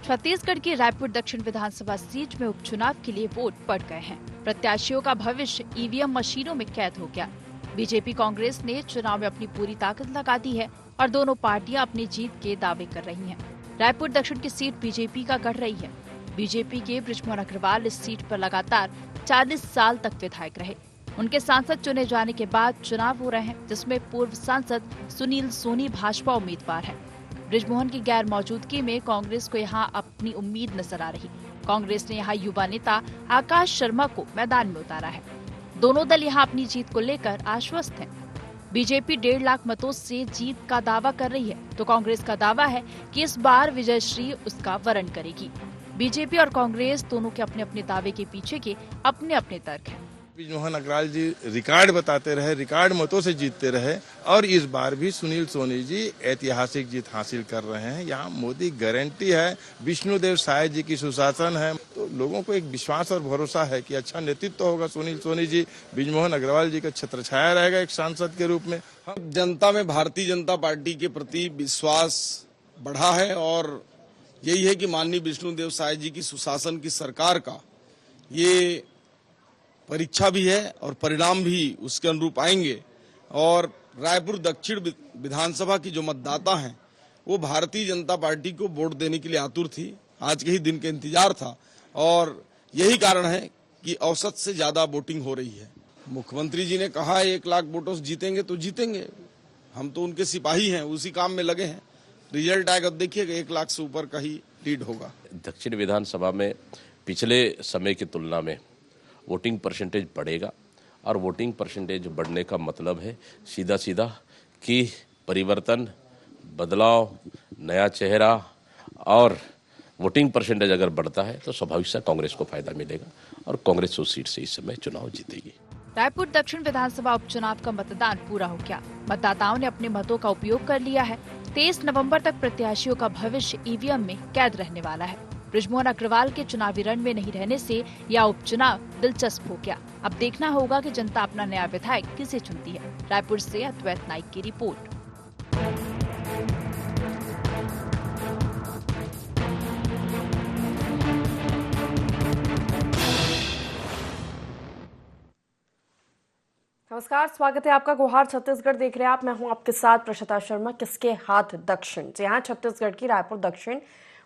छत्तीसगढ़ की रायपुर दक्षिण विधानसभा सीट में उपचुनाव के लिए वोट पड़ गए हैं। प्रत्याशियों का भविष्य ईवीएम मशीनों में कैद हो गया। बीजेपी कांग्रेस ने चुनाव में अपनी पूरी ताकत लगा दी है और दोनों पार्टियां अपनी जीत के दावे कर रही हैं। रायपुर दक्षिण की सीट बीजेपी का गढ़ रही है। बीजेपी के बृजमोहन अग्रवाल इस सीट पर लगातार 40 साल तक विधायक रहे। उनके सांसद चुने जाने के बाद चुनाव हो रहे हैं, जिसमें पूर्व सांसद सुनील सोनी भाजपा उम्मीदवार हैं। बृजमोहन की गैर मौजूदगी में कांग्रेस को यहां अपनी उम्मीद नजर आ रही। कांग्रेस ने यहां युवा नेता आकाश शर्मा को मैदान में उतारा है। दोनों दल यहां अपनी जीत को लेकर आश्वस्त हैं। बीजेपी 1.5 लाख मतों से जीत का दावा कर रही है, तो कांग्रेस का दावा है कि इस बार विजयश्री उसका वरण करेगी। बीजेपी और कांग्रेस दोनों के अपने अपने दावे के पीछे के अपने अपने तर्क हैं। बृजमोहन अग्रवाल जी रिकॉर्ड बताते रहे, रिकॉर्ड मतों से जीतते रहे और इस बार भी सुनील सोनी जी ऐतिहासिक जीत हासिल कर रहे हैं। यहाँ मोदी गारंटी है, विष्णुदेव साय जी की सुशासन है, तो लोगों को एक विश्वास और भरोसा है कि अच्छा नेतृत्व होगा सुनील सोनी जी, बृजमोहन अग्रवाल जी का छत्रछाया रहेगा एक सांसद के रूप में। जनता में भारतीय जनता पार्टी के प्रति विश्वास बढ़ा है और यही है कि माननीय विष्णुदेव साय जी की सुशासन की सरकार का ये परीक्षा भी है और परिणाम भी उसके अनुरूप आएंगे। और रायपुर दक्षिण विधानसभा की जो मतदाता हैं वो भारतीय जनता पार्टी को वोट देने के लिए आतुर थी। आज के ही दिन का इंतजार था और यही कारण है कि औसत से ज्यादा वोटिंग हो रही है। मुख्यमंत्री जी ने कहा 1 लाख वोटों से जीतेंगे तो जीतेंगे, हम तो उनके सिपाही हैं, उसी काम में लगे हैं। रिजल्ट आएगा तो देखिएगा 1 लाख से ऊपर का ही लीड होगा। दक्षिण विधानसभा में पिछले समय की तुलना में वोटिंग परसेंटेज बढ़ेगा और वोटिंग परसेंटेज बढ़ने का मतलब है सीधा सीधा कि परिवर्तन, बदलाव, नया चेहरा। और वोटिंग परसेंटेज अगर बढ़ता है तो स्वाभाविक से कांग्रेस को फायदा मिलेगा और कांग्रेस उस सीट से इस समय चुनाव जीतेगी। रायपुर दक्षिण विधानसभा उपचुनाव का मतदान पूरा हो गया। मतदाताओं ने अपने मतों का उपयोग कर लिया है। 23 नवंबर तक प्रत्याशियों का भविष्य ईवीएम में कैद रहने वाला है। बृजमोहन अग्रवाल के चुनावी रण में नहीं रहने से यह उपचुनाव दिलचस्प हो गया। अब देखना होगा कि जनता अपना नया विधायक किसे चुनती है। रायपुर से अद्वैत नाइक की रिपोर्ट। नमस्कार, स्वागत है आपका। गुहार छत्तीसगढ़ देख रहे हैं आप। मैं हूं आपके साथ प्रशिता शर्मा। किसके हाथ दक्षिण। जहां छत्तीसगढ़ की रायपुर दक्षिण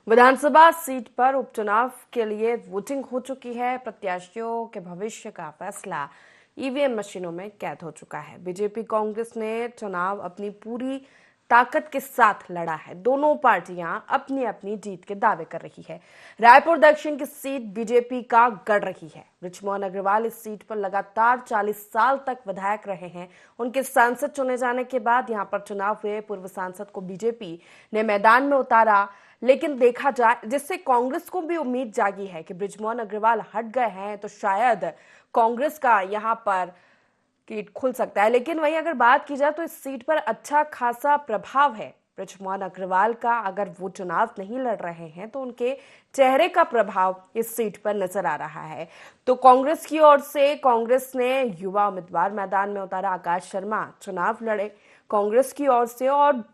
विधानसभा सीट पर उपचुनाव के लिए वोटिंग हो चुकी है। प्रत्याशियों के भविष्य का फैसला ईवीएम मशीनों में कैद हो चुका है। बीजेपी कांग्रेस ने चुनाव अपनी पूरी ताकत के साथ लड़ा है। दोनों पार्टियां अपनी अपनी जीत के दावे कर रही है। रायपुर दक्षिण की सीट बीजेपी का गढ़ रही है। बृजमोहन अग्रवाल इस सीट पर लगातार 40 साल तक विधायक रहे हैं। उनके सांसद चुने जाने के बाद यहां पर चुनाव हुए। पूर्व सांसद को बीजेपी ने मैदान में उतारा, लेकिन देखा जाए जिससे कांग्रेस को भी उम्मीद जागी है कि बृजमोहन अग्रवाल हट गए हैं तो शायद कांग्रेस का यहां पर कीट खुल सकता है। लेकिन वहीं अगर बात की जाए तो इस सीट पर अच्छा खासा प्रभाव है बृजमोहन अग्रवाल का। अगर वो चुनाव नहीं लड़ रहे हैं तो उनके चेहरे का प्रभाव इस सीट पर नजर आ रहा है। तो कांग्रेस की ओर से कांग्रेस ने युवा उम्मीदवार मैदान में उतारा। आकाश शर्मा चुनाव लड़े कांग्रेस की ओर से और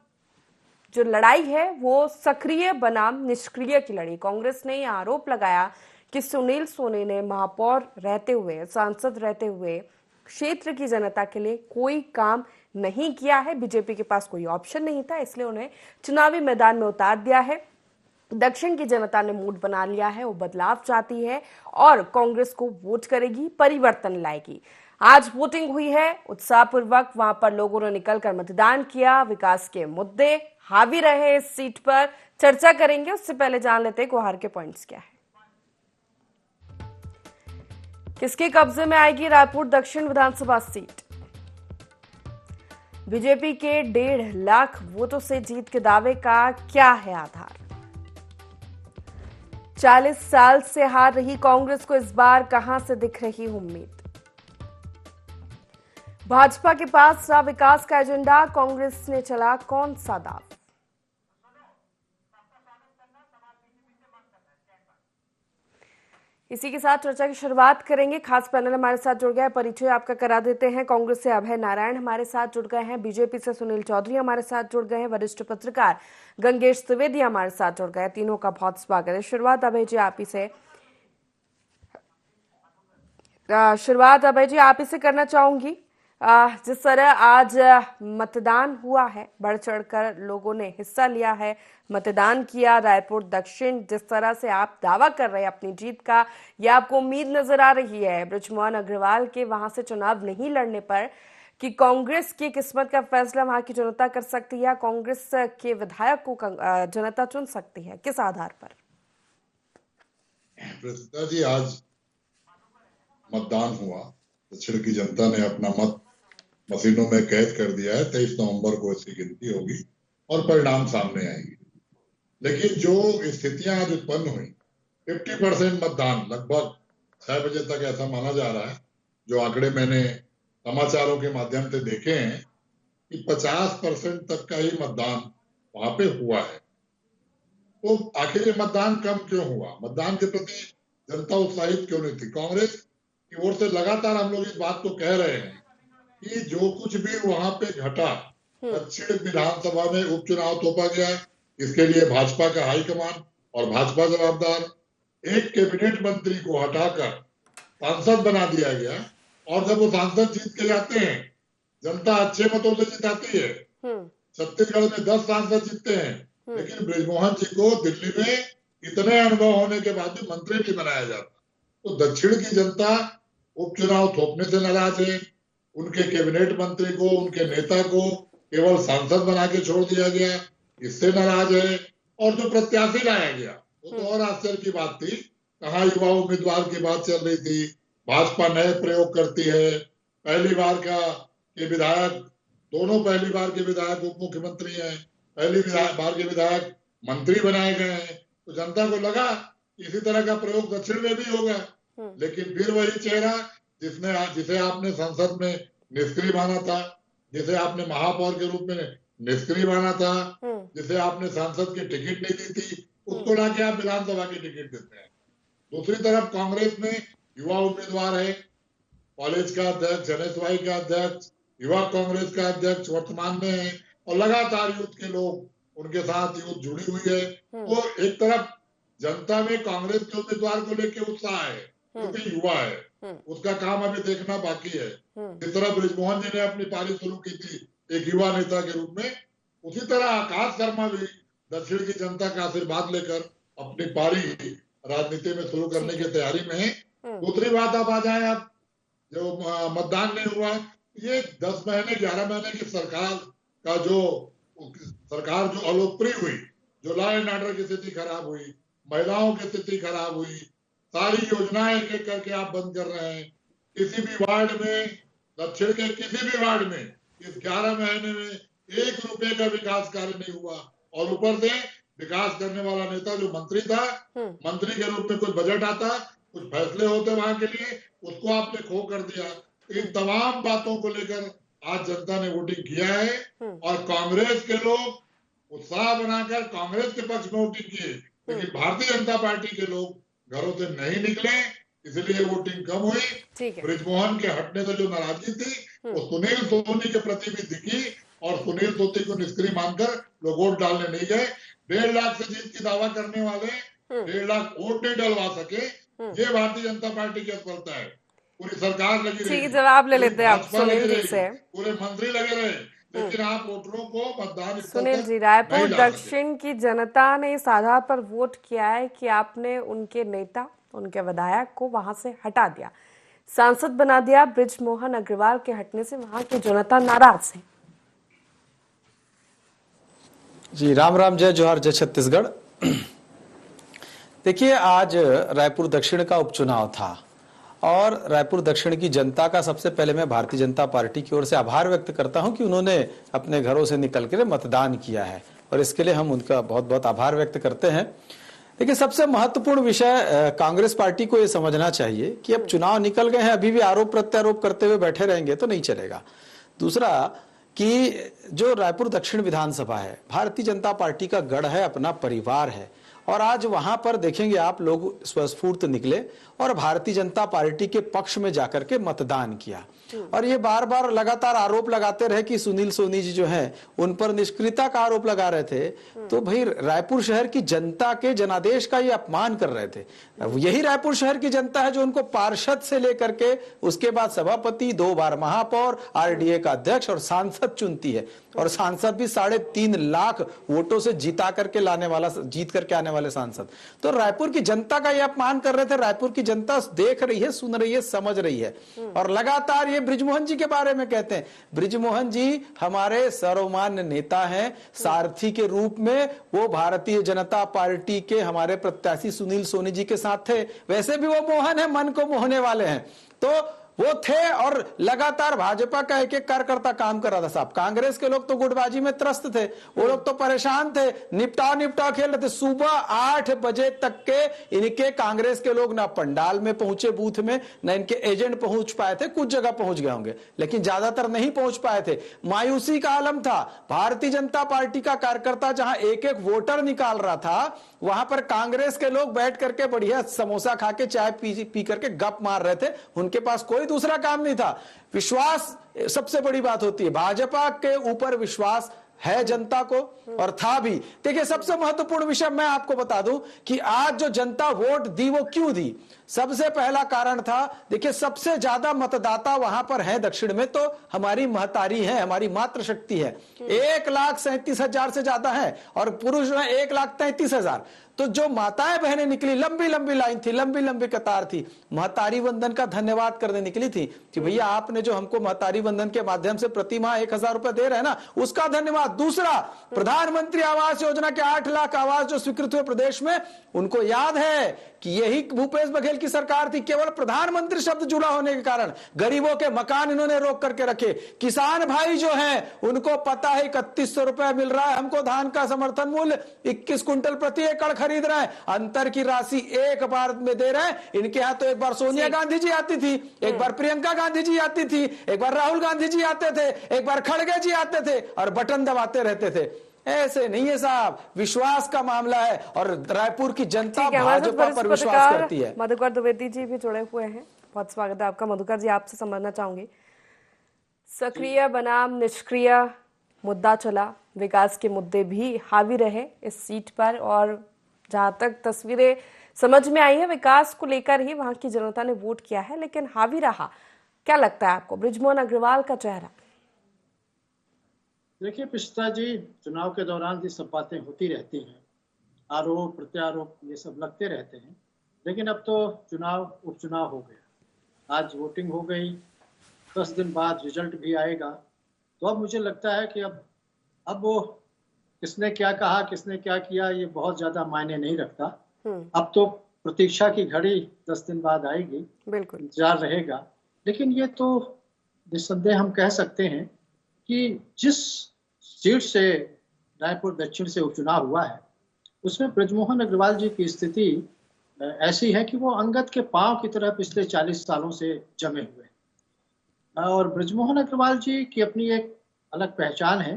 जो लड़ाई है वो सक्रिय बनाम निष्क्रिय की लड़ी। कांग्रेस ने यह आरोप लगाया कि सुनील सोनी ने महापौर रहते हुए, सांसद रहते हुए क्षेत्र की जनता के लिए कोई काम नहीं किया है। बीजेपी के पास कोई ऑप्शन नहीं था, इसलिए उन्हें चुनावी मैदान में उतार दिया है। दक्षिण की जनता ने मूड बना लिया है, वो बदलाव चाहती है और कांग्रेस को वोट करेगी, परिवर्तन लाएगी। आज वोटिंग हुई है उत्साहपूर्वक। वहां पर लोगों ने निकलकर मतदान किया। विकास के मुद्दे हावी रहे इस सीट पर। चर्चा करेंगे, उससे पहले जान लेते हैं गुहार के पॉइंट्स क्या है। किसके कब्जे में आएगी रायपुर दक्षिण विधानसभा सीट? बीजेपी के 1.5 लाख वोटों से जीत के दावे का क्या है आधार? 40 साल से हार रही कांग्रेस को इस बार कहां से दिख रही उम्मीद? भाजपा के पास रहा विकास का एजेंडा, कांग्रेस ने चला कौन सा दाव? इसी के साथ चर्चा की शुरुआत करेंगे। खास पैनल हमारे साथ जुड़ गया है, परिचय आपका करा देते हैं। कांग्रेस से अभय नारायण हमारे साथ जुड़ गए हैं, बीजेपी से सुनील चौधरी हमारे साथ जुड़ गए हैं, वरिष्ठ पत्रकार गंगेश त्रिवेदी हमारे साथ जुड़ गए। तीनों का बहुत स्वागत है। शुरुआत अभय जी आप ही से करना चाहूंगी। जिस तरह आज मतदान हुआ है, बढ़ चढ़कर लोगों ने हिस्सा लिया है, मतदान किया रायपुर दक्षिण, जिस तरह से आप दावा कर रहे हैं अपनी जीत का, या आपको उम्मीद नजर आ रही है बृजमोहन अग्रवाल के वहां से चुनाव नहीं लड़ने पर कि कांग्रेस की किस्मत का फैसला वहां की जनता कर सकती है, कांग्रेस के विधायक को जनता चुन सकती है, किस आधार पर? प्रतिष्ठा जी, आज मतदान हुआ, दक्षिण की जनता ने अपना मत मशीनों में कैद कर दिया है। 23 नवंबर को इसकी गिनती होगी और परिणाम सामने आएंगे। लेकिन जो स्थितियां आज उत्पन्न हुई, 50% मतदान, लगभग 6 बजे तक ऐसा माना जा रहा है, जो आंकड़े मैंने समाचारों के माध्यम से देखे हैं कि 50% तक का ही मतदान वहां पे हुआ है। तो आखिर ये मतदान कम क्यों हुआ? मतदान के प्रति जनता उत्साहित क्यों नहीं थी? कांग्रेस की ओर से लगातार हम लोग इस बात को कह रहे हैं कि जो कुछ भी वहां पे घटा, दक्षिण विधानसभा में उपचुनाव थोपा गया, इसके लिए भाजपा का हाईकमान और भाजपा जवाबदार। एक कैबिनेट मंत्री को हटाकर सांसद बना दिया गया, और जब वो सांसद जीत के जाते हैं, जनता अच्छे मतों से जिताती है। छत्तीसगढ़ में 10 सांसद जीतते हैं, लेकिन बृजमोहन जी को दिल्ली में इतने अनुभव होने के बाद भी मंत्री नहीं बनाया जाता। तो दक्षिण की जनता उपचुनाव थोपने से नाराज है, उनके कैबिनेट मंत्री को, उनके नेता को केवल सांसद बना के छोड़ दिया गया, इससे नाराज है। और जो प्रत्याशी लाया गया, वो तो और आश्चर्य की बात थी। कहाँ युवा उम्मीदवार की बात चल रही थी, भाजपा नए प्रयोग करती है, पहली बार के विधायक, दोनों पहली बार के विधायक उप मुख्यमंत्री हैं, पहली बार के विधायक मंत्री बनाए गए हैं। तो जनता को लगा इसी तरह का प्रयोग दक्षिण में भी होगा। लेकिन फिर वही चेहरा जिसे आपने संसद में निष्क्रिय माना था, जिसे आपने महापौर के रूप में निष्क्रिय माना था, जिसे आपने सांसद की टिकट नहीं दी थी, उसको लाके आप विधानसभा की टिकट देते हैं। दूसरी तरफ कांग्रेस में युवा उम्मीदवार है, कॉलेज का अध्यक्ष, जनसभाई का अध्यक्ष, युवा कांग्रेस का अध्यक्ष वर्तमान में है, और लगातार यूथ के लोग उनके साथ यूथ जुड़ी हुई है। तो एक तरफ जनता में कांग्रेस के उम्मीदवार को लेकर उत्साह है, क्योंकि युवा है, उसका काम अभी देखना बाकी है। जिस तरह बृजमोहन जी ने अपनी पारी शुरू की थी एक युवा नेता के रूप में, उसी तरह आकाश शर्मा भी दक्षिण की जनता का आशीर्वाद लेकर अपनी पारी राजनीति में शुरू करने की तैयारी में है। दूसरी बात आप आ जाए, आप जो मतदान नहीं हुआ, ये 10 महीने 11 महीने की सरकार जो अलोकप्रिय हुई, जो लॉ एंड ऑर्डर की स्थिति खराब हुई, महिलाओं की स्थिति खराब हुई, सारी योजनाएं एक एक करके आप बंद कर रहे हैं। किसी भी वार्ड में, दक्षिण के किसी भी वार्ड में इस 11 महीने में 1 रुपए का विकास कार्य नहीं हुआ, और ऊपर से विकास करने वाला नेता जो मंत्री था, मंत्री के रूप में कुछ बजट आता, कुछ फैसले होते वहां के लिए, उसको आपने खो कर दिया। इन तमाम बातों को लेकर आज जनता ने वोटिंग किया है, और कांग्रेस के लोग उत्साह बनाकर कांग्रेस के पक्ष में वोटिंग किए, लेकिन भारतीय जनता पार्टी के लोग घरों से नहीं निकले, इसलिए वोटिंग कम हुई। बृजमोहन के हटने से जो नाराजगी थी वो सुनील सोनी के प्रति भी दिखी, और सुनील सोनी को निष्क्रिय मानकर लोग वोट डालने नहीं गए। 1.5 लाख से जीत की दावा करने वाले 1.5 लाख वोट नहीं डलवा सके, ये भारतीय जनता पार्टी की असफलता है। पूरी सरकार लगी रही, जवाब ले लेते हैं आप सुनील जी से, पूरे मंत्री लगे रहे, लेकिन आप वोटरों को मतदान। सुनील जी, रायपुर दक्षिण की जनता ने इस आधार पर वोट किया है कि आपने उनके नेता, उनके विधायक को वहां से हटा दिया, सांसद बना दिया। बृजमोहन अग्रवाल के हटने से वहां की जनता नाराज है। जी राम राम, जय जोहार, जय छत्तीसगढ़। देखिए, आज रायपुर दक्षिण का उपचुनाव था, और रायपुर दक्षिण की जनता का सबसे पहले मैं भारतीय जनता पार्टी की ओर से आभार व्यक्त करता हूं कि उन्होंने अपने घरों से निकल कर मतदान किया है, और इसके लिए हम उनका बहुत बहुत आभार व्यक्त करते हैं। देखिए, सबसे महत्वपूर्ण विषय कांग्रेस पार्टी को यह समझना चाहिए कि अब चुनाव निकल गए हैं, अभी भी आरोप प्रत्यारोप करते हुए बैठे रहेंगे तो नहीं चलेगा। दूसरा कि जो रायपुर दक्षिण विधानसभा है, भारतीय जनता पार्टी का गढ़ है, अपना परिवार है, और आज वहां पर देखेंगे आप लोग स्वस्फूर्त निकले और भारतीय जनता पार्टी के पक्ष में जाकर के मतदान किया। और ये बार बार लगातार आरोप लगाते रहे कि सुनील सोनी जी जो हैं उन पर निष्क्रियता का आरोप लगा रहे थे। तो भाई रायपुर शहर की जनता के जनादेश का ये अपमान कर रहे थे। यही रायपुर शहर की जनता है जो उनको पार्षद से लेकर के उसके बाद सभापति, 2 बार महापौर, आरडीए का अध्यक्ष और सांसद चुनती है। और सांसद भी 3.5 लाख वोटों से जीत करके आने वाले सांसद। तो रायपुर की जनता का ये अपमान कर रहे थे। रायपुर की जनता देख रही है, सुन रही है, समझ रही है। और लगातार ये बृजमोहन जी के बारे में कहते हैं। बृजमोहन जी हमारे सर्वमान्य नेता हैं। सारथी के रूप में वो भारतीय जनता पार्टी के हमारे प्रत्याशी सुनील सोनी जी के साथ थे। वैसे भी वो मोहन है, मन को मोहने वाले हैं। तो वो थे और लगातार भाजपा का एक एक कार्यकर्ता काम कर रहा था साहब। कांग्रेस के लोग तो गुटबाजी में त्रस्त थे, वो लोग तो परेशान थे, निपटा खेल रहे थे। सुबह 8 बजे तक के इनके कांग्रेस के लोग ना पंडाल में पहुंचे बूथ में, ना इनके एजेंट पहुंच पाए थे। कुछ जगह पहुंच गए होंगे लेकिन ज्यादातर नहीं पहुंच पाए थे। मायूसी का आलम था। भारतीय जनता पार्टी का कार्यकर्ता जहां एक एक वोटर निकाल रहा था, वहां पर कांग्रेस के लोग बैठ करके बढ़िया समोसा खा के चाय पी करके गप मार रहे थे। उनके पास कोई दूसरा काम नहीं था। विश्वास सबसे बड़ी बात होती है। भाजपा के ऊपर विश्वास है जनता को और था भी। देखिए सबसे महत्वपूर्ण विषय मैं आपको बता दूं कि आज जो जनता वोट दी वो क्यों दी। सबसे पहला कारण था, देखिए सबसे ज्यादा मतदाता वहां पर है दक्षिण में तो हमारी महतारी है, हमारी मातृशक्ति है। 1,37,000 से ज्यादा है और पुरुष है 1,33,000। तो जो माताएं बहनें निकली, लंबी लंबी लाइन थी, लंबी लंबी कतार थी, महतारी वंदन का धन्यवाद करने निकली थी कि भैया आपने जो हमको महतारी वंदन के माध्यम से प्रति माह 1,000 रुपए दे रहे हैं ना, उसका धन्यवाद। दूसरा, प्रधानमंत्री आवास योजना के 8 लाख आवास जो स्वीकृत हुए प्रदेश में, उनको याद है कि यही भूपेश बघेल की सरकार थी। केवल प्रधानमंत्री शब्द जुड़ा होने के कारण गरीबों के मकान इन्होंने रोक करके रखे। किसान भाई जो हैं उनको पता है 3100 रुपए मिल रहा है हमको, धान का समर्थन मूल्य 21 क्विंटल प्रति एकड़ खरीद रहे हैं, अंतर की राशि एक बार में दे रहे हैं। इनके यहाँ तो एक बार सोनिया गांधी जी आती थी, एक बार प्रियंका गांधी जी आती थी, एक बार राहुल गांधी जी आते थे, एक बार खड़गे जी आते थे और बटन दबाते रहते थे। ऐसे नहीं है साहब, विश्वास का मामला है और रायपुर की जनता भाजपा पर विश्वास करती है। मधुकर द्विवेदी जी भी जुड़े हुए हैं, बहुत स्वागत है आपका। मधुकर जी, आपसे समझना चाहूंगी, सक्रिय बनाम निष्क्रिय मुद्दा चला, विकास के मुद्दे भी हावी रहे इस सीट पर और जहां तक तस्वीरें समझ में आई है विकास को लेकर ही वहां की जनता ने वोट किया है, लेकिन हावी रहा। क्या लगता है आपको बृजमोहन अग्रवाल का चेहरा? देखिए पिस्ता जी, चुनाव के दौरान ये सब बातें होती रहती हैं, आरोप प्रत्यारोप ये सब लगते रहते हैं, लेकिन अब तो उपचुनाव हो गया। आज वोटिंग हो गई, 10 दिन बाद रिजल्ट भी आएगा। तो अब मुझे लगता है कि अब वो किसने क्या कहा, किसने क्या किया, ये बहुत ज्यादा मायने नहीं रखता। अब तो प्रतीक्षा की घड़ी 10 दिन बाद आएगी, बिल्कुल इंतजार रहेगा। लेकिन ये तो निस्संदेह हम कह सकते हैं कि जिस सीट से रायपुर दक्षिण से उपचुनाव हुआ है उसमें बृजमोहन अग्रवाल जी की स्थिति ऐसी है कि वो अंगद के पांव की तरह पिछले 40 सालों से जमे हुए हैं। और बृजमोहन अग्रवाल जी की अपनी एक अलग पहचान है,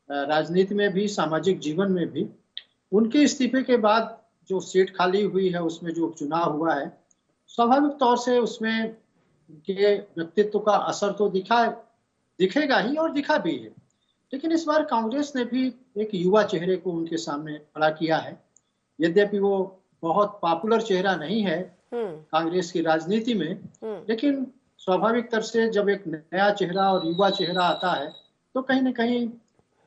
राजनीति में भी, सामाजिक जीवन में भी। उनके इस्तीफे के बाद जो सीट खाली हुई है उसमें जो उपचुनाव हुआ है, स्वाभाविक तौर से उसमें उनके व्यक्तित्व का असर तो दिखेगा ही और दिखा भी है। लेकिन इस बार कांग्रेस ने भी एक युवा चेहरे को उनके सामने खड़ा किया है। यद्यपि वो बहुत पॉपुलर चेहरा नहीं है कांग्रेस की राजनीति में, लेकिन स्वाभाविक तौर से जब एक नया चेहरा और युवा चेहरा आता है तो कहीं ना कहीं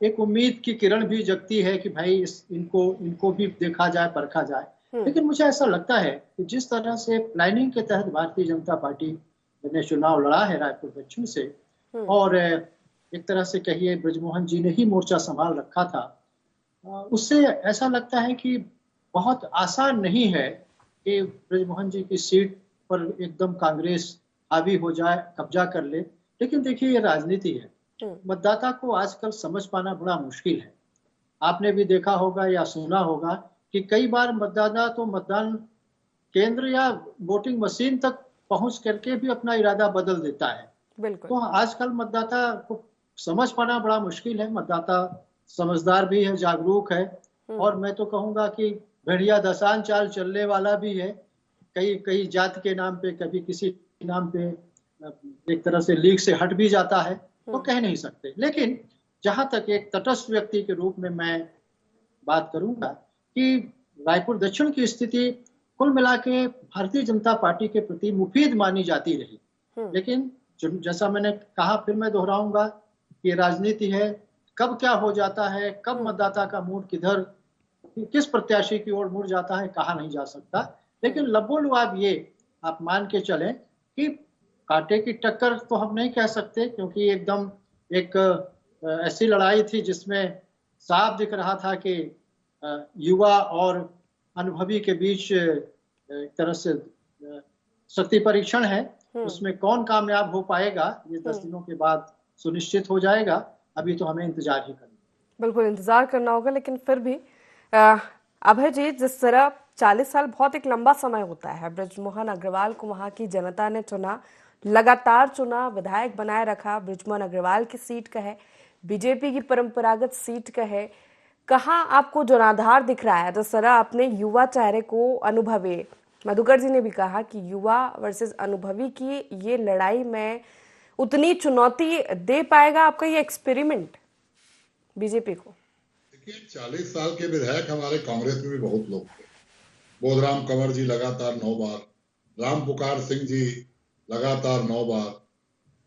एक उम्मीद की किरण भी जगती है कि भाई इनको भी देखा जाए, परखा जाए। लेकिन मुझे ऐसा लगता है कि जिस तरह से प्लानिंग के तहत भारतीय जनता पार्टी ने चुनाव लड़ा है रायपुर दक्षिण से, और एक तरह से कहिए बृजमोहन जी ने ही मोर्चा संभाल रखा था, उससे ऐसा लगता है कि बहुत आसान नहीं है कि बृजमोहन जी की सीट पर एकदम कांग्रेस हावी हो जाए, कब्जा कर ले। लेकिन देखिए ये राजनीति है, मतदाता को आजकल समझ पाना बड़ा मुश्किल है। आपने भी देखा होगा या सुना होगा कि कई बार मतदाता तो मतदान केंद्र या वोटिंग मशीन तक पहुंच करके भी अपना इरादा बदल देता है। बिल्कुल। तो आजकल मतदाता को समझ पाना बड़ा मुश्किल है। मतदाता समझदार भी है, जागरूक है, और मैं तो कहूंगा कि भेड़िया दसान चाल चलने वाला भी है, कई कई जाति के नाम पे, कभी किसी नाम पे एक तरह से लीग से हट भी जाता है, तो कह नहीं सकते। लेकिन जहां तक एक तटस्थ व्यक्ति के रूप में मैं बात करूंगा कि रायपुर दक्षिण की स्थिति कुल मिला के भारतीय जनता पार्टी के प्रति मुफीद मानी जाती रही। लेकिन जैसा मैंने कहा, फिर मैं दोहराऊंगा कि राजनीति है, कब क्या हो जाता है, कब मतदाता का मूड किधर, किस प्रत्याशी की ओर मुड़ जाता है, कहा नहीं जा सकता। लेकिन लबोलुआब ये आप मान के चलें कि कांटे की टक्कर तो हम नहीं कह सकते, क्योंकि एकदम एक ऐसी लड़ाई थी जिसमें साफ दिख रहा था कि युवा और अनुभवी के बीच एक तरह से शक्ति परीक्षण है। उसमें कौन कामयाब हो पाएगा, ये 10 दिनों के बाद सुनिश्चित हो जाएगा। अभी तो हमें इंतजार ही करना, बिल्कुल इंतजार करना होगा। लेकिन फिर भी अभय जी, जिस तरह 40 साल बहुत एक लंबा समय होता है, बृजमोहन अग्रवाल को वहां की जनता ने चुना, लगातार चुना, विधायक बनाए रखा, बृजमोहन अग्रवाल की सीट का है, बीजेपी की परंपरागत सीट का है, कहाँ आपको जनाधार दिख रहा है? जिस तरह आपने युवा चेहरे को, अनुभवी, मधुकर जी ने भी कहा कि युवा वर्सेस अनुभवी की ये लड़ाई में उतनी चुनौती दे पाएगा आपका ये एक्सपेरिमेंट बीजेपी को? देखिए, 40 साल के विधायक हमारे कांग्रेस में भी बहुत लोग थे। बोधराम कंवर जी लगातार 9 बार, राम पुकार सिंह जी लगातार 9 बार,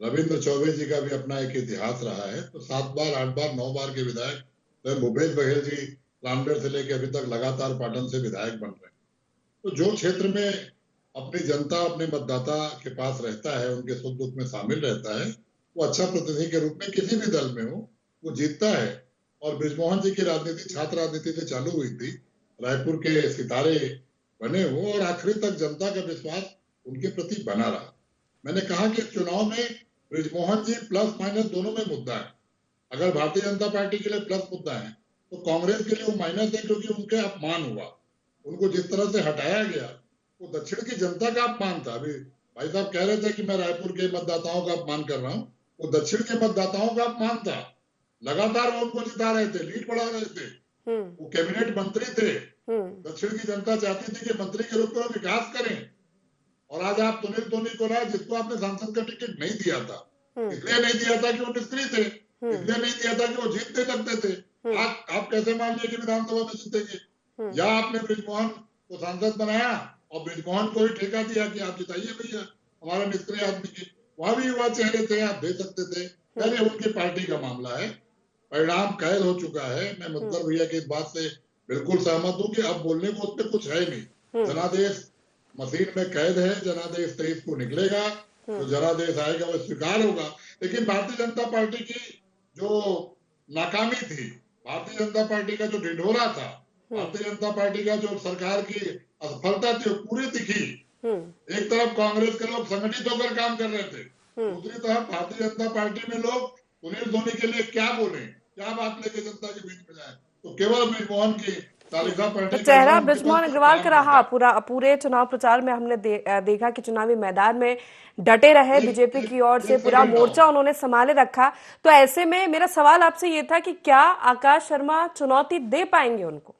रविंद्र चौबे जी का भी अपना एक इतिहास रहा है। तो 7 बार, 8 बार, 9 बार के विधायक, तो भूपेश बघेल जी रामगढ़ से लेकर अभी तक लगातार पाटन से विधायक बन रहे हैं। तो जो क्षेत्र में अपनी जनता, अपने मतदाता के पास रहता है, उनके सुख दुख में शामिल रहता है, वो अच्छा प्रतिनिधि के रूप में किसी भी दल में हो, वो जीतता है। और बृजमोहन जी की राजनीति छात्र राजनीति से चालू हुई थी, रायपुर के सितारे बने हो, और आखिरी तक जनता का विश्वास उनके प्रति बना रहा। मैंने कहा कि चुनाव में बृजमोहन जी प्लस माइनस दोनों में मुद्दा है। अगर भारतीय जनता पार्टी के लिए प्लस मुद्दा है, तो कांग्रेस के लिए वो माइनस है, क्योंकि उनके अपमान हुआ। उनको जिस तरह से हटाया गया, वो दक्षिण की जनता का अपमान था। अभी भाई साहब कह रहे थे कि मैं रायपुर के मतदाताओं का अपमान कर रहा हूँ, वो दक्षिण के मतदाताओं का अपमान था। लगातार वो उनको जिता रहे थे, लीड बढ़ा रहे थे, वो कैबिनेट मंत्री थे। दक्षिण की जनता चाहती थी कि मंत्री के रूप में विकास करें। और आज आप सुनील सोनी को ना, जिसको आपने सांसद का टिकट नहीं दिया था, इसलिए नहीं दिया था कि वो निष्क्रिय थे, इसलिए नहीं दिया था कि वो जीत नहीं सकते थे। आज आप कैसे मान लिए कि विधानसभा में जीतेंगे? या आपने बृजमोहन को सांसद बनाया और बृजमोहन को ही ठेका दिया कि आप जिताइए भैया हमारा निष्क्रिय आदमी की। वहां भी युवा चेहरे थे, आप दे सकते थे। पहले उनकी पार्टी का मामला है, परिणाम कैद हो चुका है। मैं मधुकर भैया की इस बात से बिल्कुल सहमत हूँ कि अब बोलने को उसमें कुछ है नहीं। जनादेश मशीन में कैद है, जनादेश 23 को निकलेगा, तो जनादेश आएगा, वो स्वीकार होगा। लेकिन भारतीय जनता पार्टी की जो नाकामी थी, भारतीय जनता पार्टी का जो ढिंढोरा था, भारतीय जनता पार्टी का जो सरकार की असफलता थी, वो पूरी दिखी। एक तरफ कांग्रेस के लोग संगठित होकर काम कर रहे थे, दूसरी तरफ भारतीय जनता पार्टी में लोग सुनील सोनी के लिए क्या बोले, क्या बात लेके जनता के बीच में जाए। तो केवल बृजमोहन की चेहरा बृजमोहन अग्रवाल का रहा पूरे चुनाव प्रचार में। हमने देखा कि चुनावी मैदान में डटे रहे, बीजेपी की ओर से पूरा मोर्चा उन्होंने संभाले रखा। तो ऐसे में मेरा सवाल आपसे ये था कि क्या आकाश शर्मा चुनौती दे पाएंगे उनको?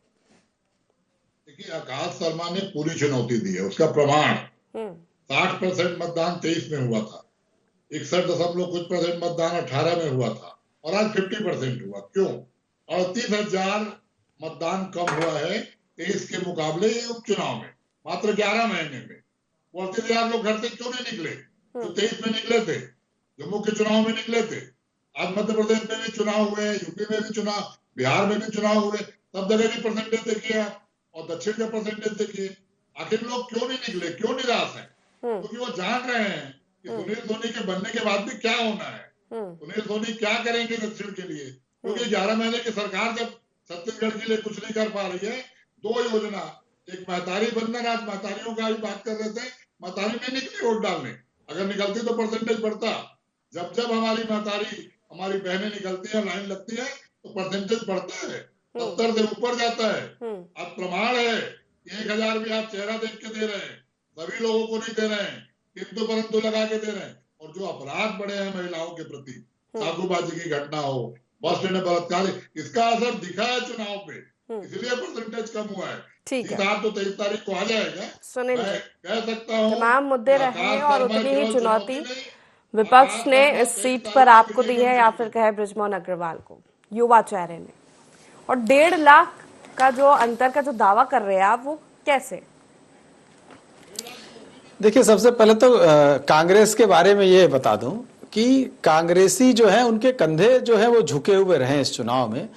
देखिए, आकाश शर्मा ने पूरी चुनौती दी है। उसका प्रमाण 60% मतदान 23 में हुआ था, 61% मतदान 18 में हुआ था, और आज 50% हुआ। क्यों? 38,000 मतदान कम हुआ है 23 के मुकाबले उपचुनाव में, मात्र 11 महीने में। 38,000 लोग घर से क्यों नहीं निकले जो 23 में निकले थे, जो मुख्य चुनाव में निकले थे? आज मध्य प्रदेश में भी चुनाव हुए, यूपी में भी चुनाव, बिहार में भी चुनाव हुए, सब जगह की परसेंटेज देखिए आप, और दक्षिण का परसेंटेज देखिए। आखिर लोग क्यों नहीं निकले, क्यों निराश है? क्योंकि वो जान रहे हैं कि सुनील सोनी के बनने के बाद भी क्या होना है, सुनील सोनी क्या करेंगे दक्षिण के लिए। क्योंकि 11 महीने की सरकार जब छत्तीसगढ़ के लिए कुछ नहीं कर पा रही है, 2 योजना, एक महतारी बंधन, आज महतारियों का भी बात कर रहे थे, महतारी नहीं निकली वोट डालने। अगर निकलती तो परसेंटेज बढ़ता। जब जब हमारी महतारी, हमारी बहनें निकलती है, लाइन लगती है, तो परसेंटेज बढ़ता है, 70 से ऊपर जाता है। अब प्रमाण है, 1000 भी आप चेहरा देख के दे रहे हैं, सभी लोगों को नहीं दे रहे हैं, किंतु परंतु लगा के दे रहे हैं। और जो अपराध बढ़े हैं महिलाओं के प्रति, सागूबाजी की घटना हो, बस स्टैंड बलात्कार, इसका असर दिखा है चुनाव पे, इसलिए परसेंटेज कम हुआ है। ठीक है, सीधा तो 23 तारीख को आ जाएगा। सुनील मैं जी, कह सकता हूँ तमाम मुद्दे रहे आकाश और शर्मा उतनी ही केवल चुनौती नहीं, विपक्ष ने आकाश इस शर्मा सीट 23 पर तारीख आपको को दी है, या फिर कहे बृजमोहन अग्रवाल को, युवा चेहरे ने, और 1.5 लाख का जो अंतर का जो दावा कर रहे हैं आप, वो कैसे? देखिए, सबसे पहले तो कांग्रेस के बारे में ये बता दूं कि कांग्रेसी जो है उनके कंधे जो है वो झुके हुए रहे इस चुनाव में।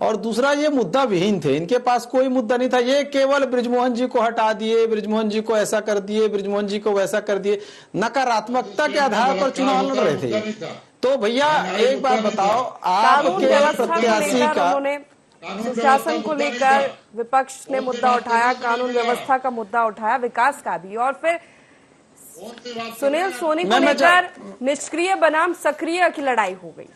और दूसरा, ये मुद्दा विहीन थे, इनके पास कोई मुद्दा नहीं था। ये केवल बृजमोहन जी को हटा दिए, बृजमोहन जी को ऐसा कर दिए, बृजमोहन जी को वैसा कर दिए, नकारात्मकता के आधार पर चुनाव लड़ रहे थे। तो भैया एक बात बताओ, आपके प्रत्याशी का सुशासन को लेकर विपक्ष ने मुद्दा उठाया, कानून व्यवस्था का मुद्दा उठाया, विकास का भी, और फिर सुनील सोनी को लेकर निष्क्रिय बनाम सक्रिय की लड़ाई हो गई।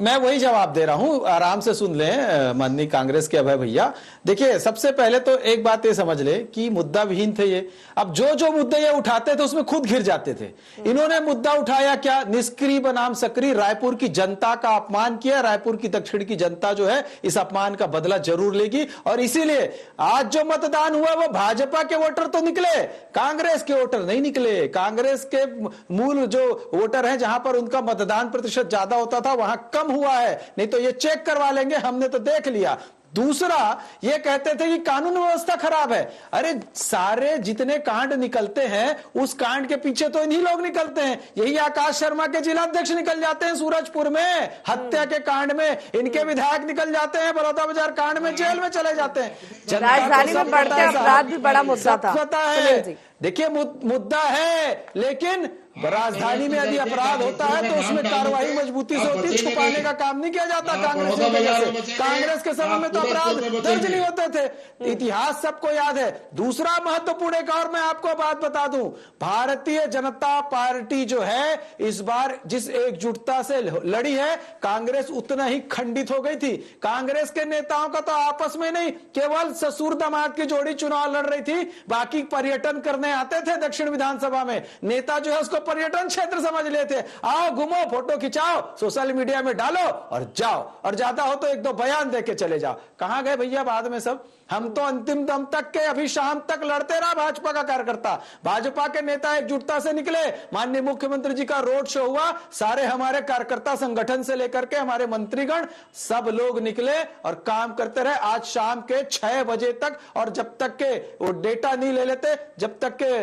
मैं वही जवाब दे रहा हूं, आराम से सुन लें माननीय कांग्रेस के अभय भैया। देखिए, सबसे पहले तो एक बात ये समझ ले कि मुद्दा विहीन थे ये। अब जो जो मुद्दे ये उठाते थे उसमें खुद घिर जाते थे। इन्होंने मुद्दा उठाया क्या? निष्क्रिय बनाम सक्रिय। रायपुर की जनता का अपमान किया। रायपुर की दक्षिण की जनता जो है इस अपमान का बदला जरूर लेगी, और इसीलिए आज जो मतदान हुआ वो भाजपा के वोटर तो निकले, कांग्रेस के वोटर नहीं निकले। कांग्रेस के मूल जो वोटर हैं, जहां पर उनका मतदान प्रतिशत ज्यादा होता था, वहां कम हुआ है। नहीं तो ये चेक करवा लेंगे, हमने तो देख लिया। दूसरा, ये कहते थे कि कानून व्यवस्था खराब है। अरे सारे जितने कांड निकलते हैं उस कांड के पीछे तो इन्हीं लोग निकलते हैं। यही आकाश शर्मा के जिलाध्यक्ष निकल जाते हैं सूरजपुर में हत्या के कांड में, इनके विधायक निकल जाते हैं बड़ौदा बाजार कांड में, जेल में चले जाते हैं। राजधानी में बढ़ते अपराध भी बड़ा मुद्दा था। पता है, देखिए मुद्दा है, लेकिन राजधानी में यदि अपराध होता है तो उसमें कार्रवाई मजबूती से होती है, छुपाने का काम नहीं किया जाता कांग्रेसियों की वजह से। कांग्रेस के समय में तो अपराध दर्ज नहीं होते थे, इतिहास सबको याद है। दूसरा महत्वपूर्ण एक और मैं आपको बात बता दूं, भारतीय जनता पार्टी जो है इस बार जिस एकजुटता से लड़ी है, कांग्रेस उतना ही खंडित हो गई थी। कांग्रेस के नेताओं का तो आपस में नहीं, केवल ससुर दामाद की जोड़ी चुनाव लड़ रही थी, बाकी पर्यटन करने आते थे दक्षिण विधानसभा में। नेता जो है उसको पर्यटन क्षेत्र समझ लेते, आओ घूमो, फोटो खिंचाओ, सोशल मीडिया में डालो और जाओ, और ज्यादा हो तो एक दो बयान देके चले जाओ। कहां गए भैया बाद में सब? हम तो अंतिम दम तक के अभी शाम तक लड़ते रहा भाजपा का कार्यकर्ता। भाजपा के नेता एकजुटता से निकले, माननीय मुख्यमंत्री जी का रोड शो हुआ, सारे हमारे कार्यकर्ता संगठन से लेकर के हमारे मंत्रीगण सब लोग निकले और काम करते रहे आज शाम के 6 बजे तक। और जब तक के वो डेटा नहीं ले लेते, जब तक के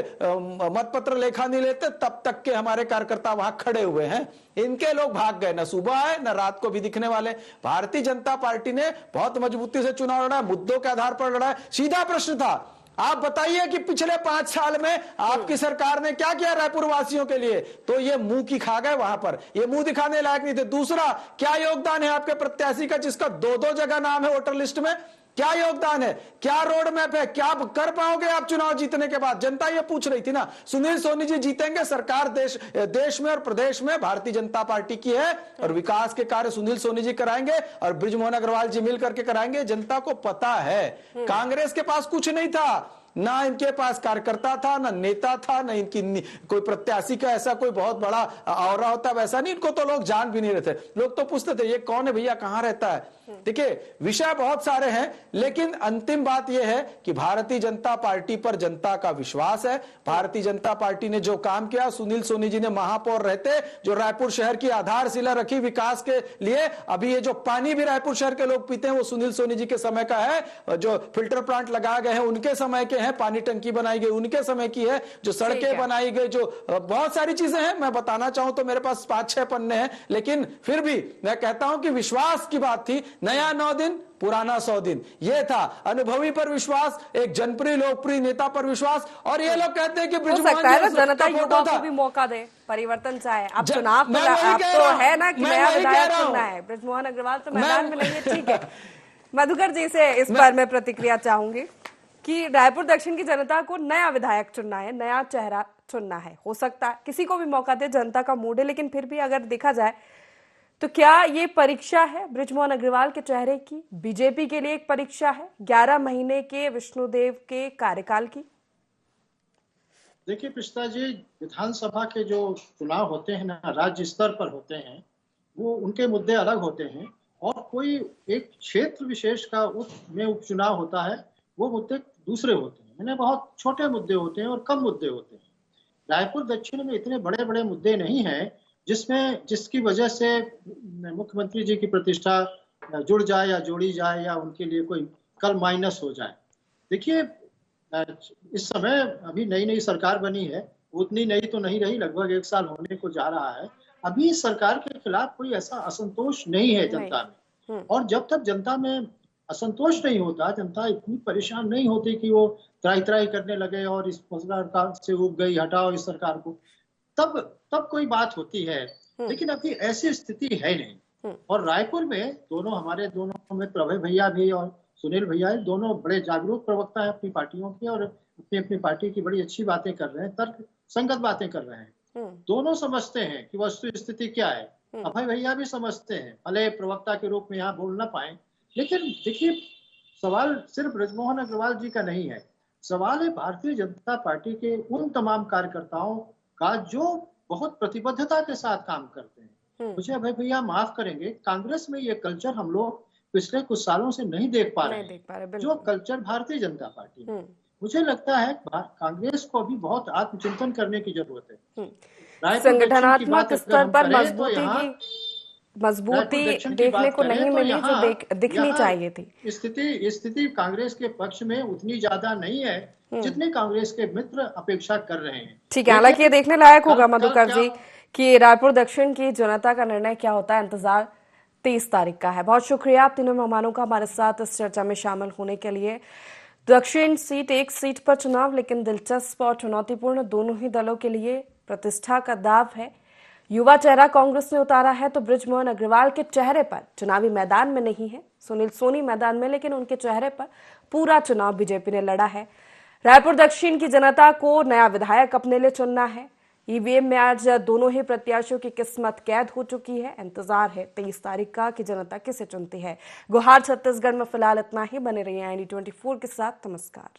मतपत्र लेखा नहीं लेते, तब तक के हमारे कार्यकर्ता वहां खड़े हुए हैं। इनके लोग भाग गए, न सुबह आए न रात को भी दिखने वाले। भारतीय जनता पार्टी ने बहुत मजबूती से चुनाव लड़ा, मुद्दों के आधार पर लड़ा। सीधा प्रश्न था, आप बताइए कि पिछले 5 साल में आपकी सरकार ने क्या किया रायपुर वासियों के लिए? तो ये मुंह की खा गए, वहां पर ये मुंह दिखाने लायक नहीं थे। दूसरा, क्या योगदान है आपके प्रत्याशी का जिसका 2-2 जगह नाम है वोटर लिस्ट में? क्या योगदान है, क्या रोड मैप है, क्या कर पाओगे आप चुनाव जीतने के बाद? जनता ये पूछ रही थी ना। सुनील सोनी जी जीतेंगे, सरकार देश में और प्रदेश में भारतीय जनता पार्टी की है, और विकास के कार्य सुनील सोनी जी कराएंगे और बृजमोहन अग्रवाल जी मिल करके कराएंगे। जनता को पता है कांग्रेस के पास कुछ नहीं था, ना इनके पास कार्यकर्ता था, ना नेता था, ना इनकी कोई प्रत्याशी का ऐसा कोई बहुत बड़ा औरा होता, वैसा नहीं। इनको तो लोग जान भी नहीं रहे थे। लोग तो पूछते थे ये कौन है भैया, कहां रहता है? देखिए, विषय बहुत सारे हैं, लेकिन अंतिम बात यह है कि भारतीय जनता पार्टी पर जनता का विश्वास है। भारतीय जनता पार्टी ने जो काम किया, सुनील सोनी जी ने महापौर रहते जो रायपुर शहर की आधारशिला रखी विकास के लिए। अभी ये जो पानी भी रायपुर शहर के लोग पीते हैं वो सुनील सोनी जी के समय का है। जो फिल्टर प्लांट लगाए गए हैं उनके समय के हैं, पानी टंकी बनाई गई उनके समय की है, जो सड़कें बनाई गई, जो बहुत सारी चीजें हैं। मैं बताना चाहूं तो मेरे पास 5-6 पन्ने हैं, लेकिन फिर भी मैं कहता हूं कि विश्वास की बात थी। नया 9 दिन, पुराना 100 दिन, ये था। अनुभवी पर विश्वास, एक जनप्रिय लोकप्रिय नेता पर विश्वास। और ये लोग कहते हैं कि जनता युवाओं को भी मौका दे, परिवर्तन चाहे। अब चुनाव तो है ना कि नया विधायक चुनना है, बृजमोहन अग्रवाल तो मैदान में नहीं है, ठीक है। मधुकर जी से इस पर मैं प्रतिक्रिया चाहूंगी कि रायपुर दक्षिण की जनता को नया विधायक चुनना है, नया चेहरा चुनना है। हो सकता है किसी को भी मौका दे, जनता का मूड है, लेकिन फिर भी अगर देखा जाए तो क्या ये परीक्षा है बृजमोहन अग्रवाल के चेहरे की? बीजेपी के लिए एक परीक्षा है 11 महीने के विष्णुदेव के कार्यकाल की? देखिए पिस्ता जी, विधानसभा के जो चुनाव होते हैं ना, राज्य स्तर पर होते हैं, वो उनके मुद्दे अलग होते हैं। और कोई एक क्षेत्र विशेष का में उपचुनाव होता है, वो मुद्दे दूसरे होते हैं, यानी बहुत छोटे मुद्दे होते हैं और कम मुद्दे होते हैं। रायपुर दक्षिण में इतने बड़े बड़े मुद्दे नहीं हैं जिसकी वजह से मुख्यमंत्री जी की प्रतिष्ठा जुड़ जाए या जोड़ी जाए या उनके लिए कोई कल माइनस हो जाए। देखिए, इस समय अभी नई नई सरकार बनी है, उतनी नई तो नहीं रही, लगभग 1 साल होने को जा रहा है। अभी इस सरकार के खिलाफ कोई ऐसा असंतोष नहीं है जनता में, और जब तक जनता में असंतोष नहीं होता, जनता इतनी परेशान नहीं होती कि वो त्राही त्राही करने लगे और इस सरकार से उब गई, हटाओ इस सरकार को, तब कोई बात होती है। लेकिन अभी ऐसी स्थिति है नहीं। और रायपुर में हमारे दोनों मित्र अभय भैया भी और सुनील भैया, दोनों बड़े जागरूक प्रवक्ता है अपनी पार्टियों के, और अपनी पार्टी की बड़ी अच्छी बातें कर रहे हैं, तर्क संगत बातें कर रहे हैं। दोनों समझते हैं कि वस्तु स्थिति क्या है। अभय भैया भी समझते हैं, भले प्रवक्ता के रूप में यहाँ बोल ना पाए, लेकिन देखिए, सवाल सिर्फ बृजमोहन अग्रवाल जी का नहीं है, सवाल है भारतीय जनता पार्टी के उन तमाम कार्यकर्ताओं का जो बहुत प्रतिबद्धता के साथ काम करते हैं। मुझे अभय भैया माफ करेंगे, कांग्रेस में ये कल्चर हम लोग पिछले कुछ सालों से नहीं देख पा रहे हैं, जो कल्चर भारतीय जनता पार्टी में। मुझे लगता है कांग्रेस को अभी बहुत आत्मचिंतन करने की जरूरत है। संगठनात्मक स्तर पर मजबूती देखने को नहीं मिली जो दिखनी चाहिए थी। स्थिति कांग्रेस के पक्ष में उतनी ज्यादा नहीं है जितने कांग्रेस के मित्र अपेक्षा कर रहे हैं। ठीक है, हालांकि ये देखने लायक होगा मधुकर जी कि रायपुर दक्षिण की जनता का निर्णय क्या होता है। इंतजार 23 तारीख का है। बहुत शुक्रिया आप तीनों मेहमानों का हमारे साथ इस चर्चा में शामिल होने के लिए। दक्षिण सीट, एक सीट पर चुनाव, लेकिन दिलचस्प और चुनौतीपूर्ण दोनों ही दलों के लिए प्रतिष्ठा का दाव है। युवा चेहरा कांग्रेस ने उतारा है तो बृजमोहन अग्रवाल के चेहरे पर चुनावी मैदान में नहीं है, सुनील सोनी मैदान में, लेकिन उनके चेहरे पर पूरा चुनाव बीजेपी ने लड़ा है। रायपुर दक्षिण की जनता को नया विधायक अपने लिए चुनना है। ईवीएम में आज दोनों ही प्रत्याशियों की किस्मत कैद हो चुकी है। इंतजार है 23 तारीख का कि जनता किसे चुनती है। गुहार छत्तीसगढ़ में फिलहाल इतना ही। बने रहिए IND24 के साथ। नमस्कार।